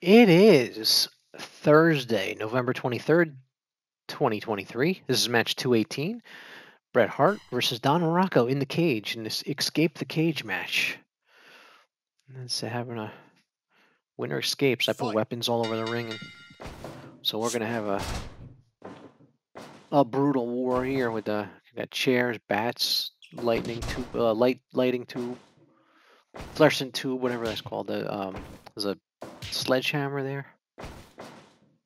It is Thursday, November 23rd, 2023. This is match 218. Bret Hart versus Don Muraco in the cage in this Escape the Cage match. It's having a winner escapes. I put weapons all over the ring, and so we're gonna have a brutal war here with got chairs, bats, lighting tube, lighting tube, fluorescent tube, whatever that's called. There's a sledgehammer there,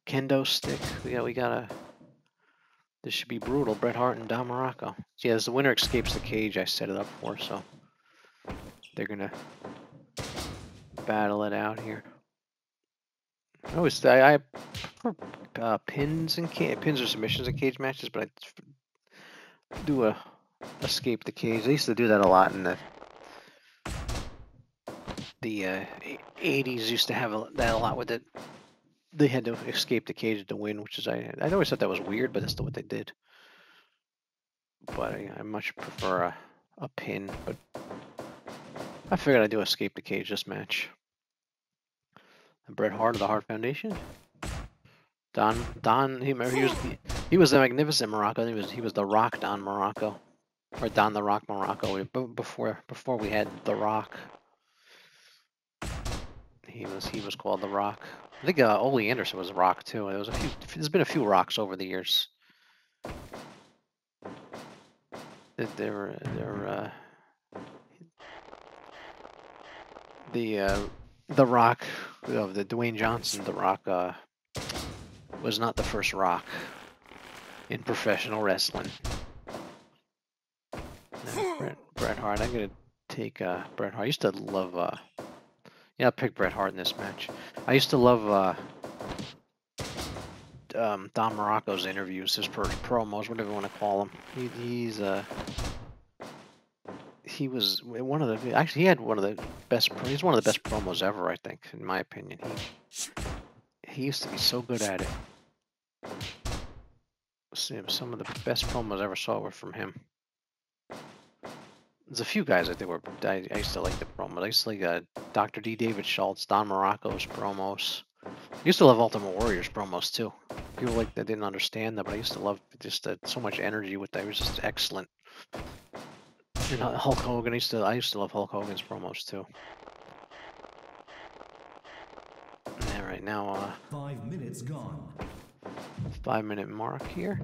kendo stick. We got a. This should be brutal. Bret Hart and Don Muraco. Yeah, as the winner escapes the cage, I set it up for, so they're gonna battle it out here. I prefer pins and pins or submissions in cage matches, but I do a escape the cage. I used to do that a lot in the 80s. Used to have that a lot with it. They had to escape the cage to win, which is I always thought that was weird, but that's still what they did. But I much prefer a pin, but I figured I'd do escape the cage this match. And Bret Hart of the Hart Foundation. Don, he was the magnificent Muraco. He was the Rock Don Muraco, or Don the Rock Muraco. Before we had the Rock, he was called the Rock. I think Ole Anderson was a Rock too. There's been a few Rocks over the years. The Rock of the Dwayne Johnson, the Rock was not the first Rock in professional wrestling. Bret Hart. I'm gonna take Bret Hart. I used to love. Yeah, I'll pick Bret Hart in this match. I used to love Don Muraco's interviews, his promos, whatever you want to call them. He was one of the. Actually, he had one of the best. He's one of the best promos ever, I think, in my opinion. He used to be so good at it. Some of the best promos I ever saw were from him. There's a few guys I think I used to like the promos. I used to like Dr. D. David Schultz, Don Muraco's promos. I used to love Ultimate Warrior's promos too. People like that didn't understand that, but I used to love just so much energy with that. It was just excellent. And Hulk Hogan, I used to love Hulk Hogan's promos too. Yeah, right now 5 minutes gone. 5-minute mark here.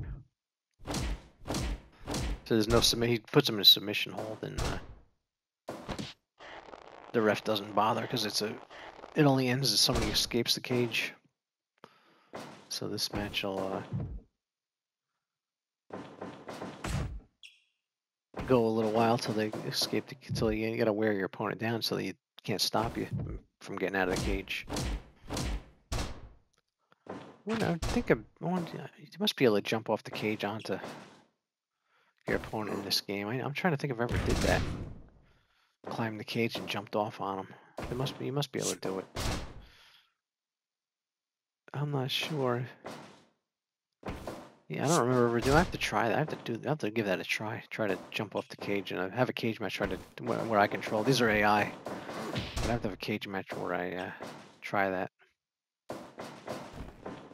So there's no submit. He puts him in a submission hold, and the ref doesn't bother because it only ends as somebody escapes the cage. So this match will go a little while till they escape. Till you gotta wear your opponent down so they can't stop you from getting out of the cage. Well, I think you must be able to jump off the cage onto your opponent in this game. I'm trying to think if I ever did that. Climbed the cage and jumped off on him. You must be able to do it. I'm not sure. Yeah, I don't remember ever doing. I have to try that. I have to give that a try. Try to jump off the cage and have a cage match. Where I control. These are AI, but I have to have a cage match where I try that.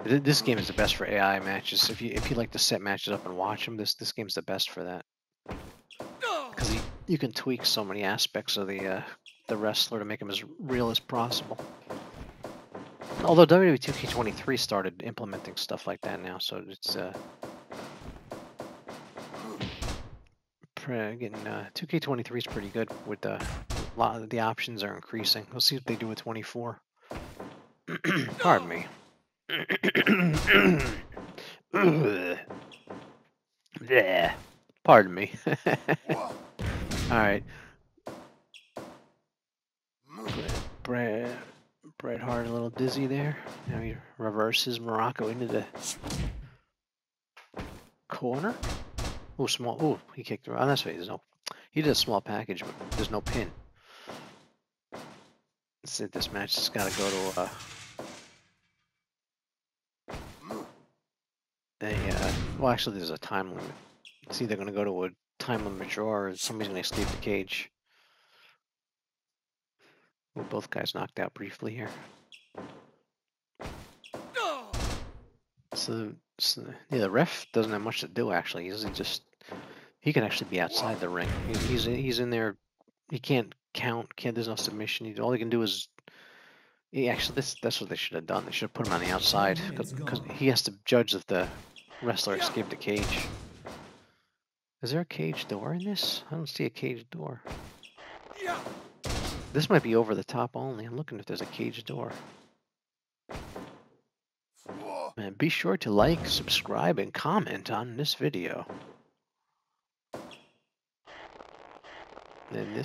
This game is the best for AI matches. If you like to set matches up and watch them, this game's the best for that. Because you can tweak so many aspects of the wrestler to make him as real as possible. Although WWE 2K23 started implementing stuff like that now, so it's getting 2K23 is pretty good with a lot of the options are increasing. We'll see what they do with 24. Pardon me. Yeah. Pardon me. All right. Bret Hart a little dizzy there. Now he reverses Muraco into the corner. Oh, small. Oh, he kicked around. Oh, that's right. He did a small package, but there's no pin. Let's see, this match has got to go to well, actually, there's a time limit. It's either going to go to a time limit draw or somebody's going to escape the cage. Well, both guys knocked out briefly here. So yeah, the ref doesn't have much to do actually. He can actually be outside the ring. He's in there. He can't count. There's no submission. All he can do is. Actually, that's what they should have done. They should have put him on the outside because he has to judge if the wrestler escaped the cage. Is there a cage door in this? I don't see a cage door. This might be over the top only. I'm looking if there's a cage door. And be sure to like, subscribe, and comment on this video. And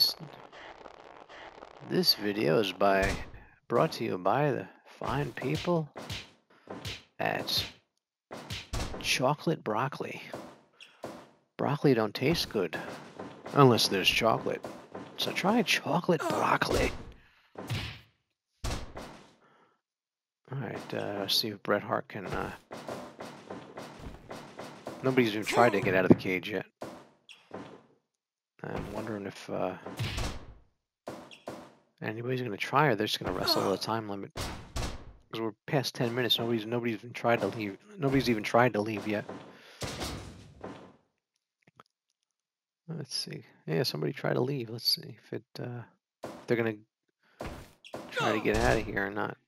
this video is brought to you by the fine people at Chocolate Broccoli. Broccoli don't taste good unless there's chocolate. So try chocolate broccoli. Alright, let's see if Bret Hart can... Nobody's even tried to get out of the cage yet. I'm wondering if anybody's going to try or they're just going to wrestle the time limit. Because we're past 10 minutes. Nobody's even tried to leave. Nobody's even tried to leave yet. Let's see. Yeah, somebody tried to leave. Let's see if they're going to try to get out of here or not.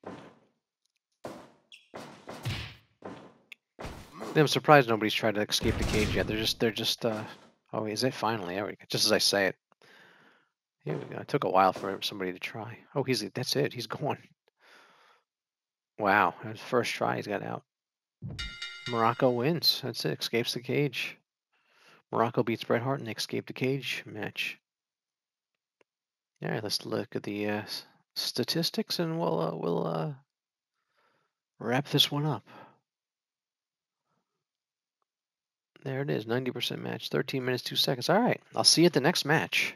I'm surprised nobody's tried to escape the cage yet. They're just oh, is it finally? There we go. Just as I say it. Here we go. It took a while for somebody to try. Oh, that's it. He's gone. Wow. His first try, he's got out. Muraco wins. That's it. Escapes the cage. Muraco beats Bret Hart in the escape the cage match. All right, let's look at the statistics and we'll wrap this one up. There it is, 90% match, 13 minutes, 2 seconds. All right, I'll see you at the next match.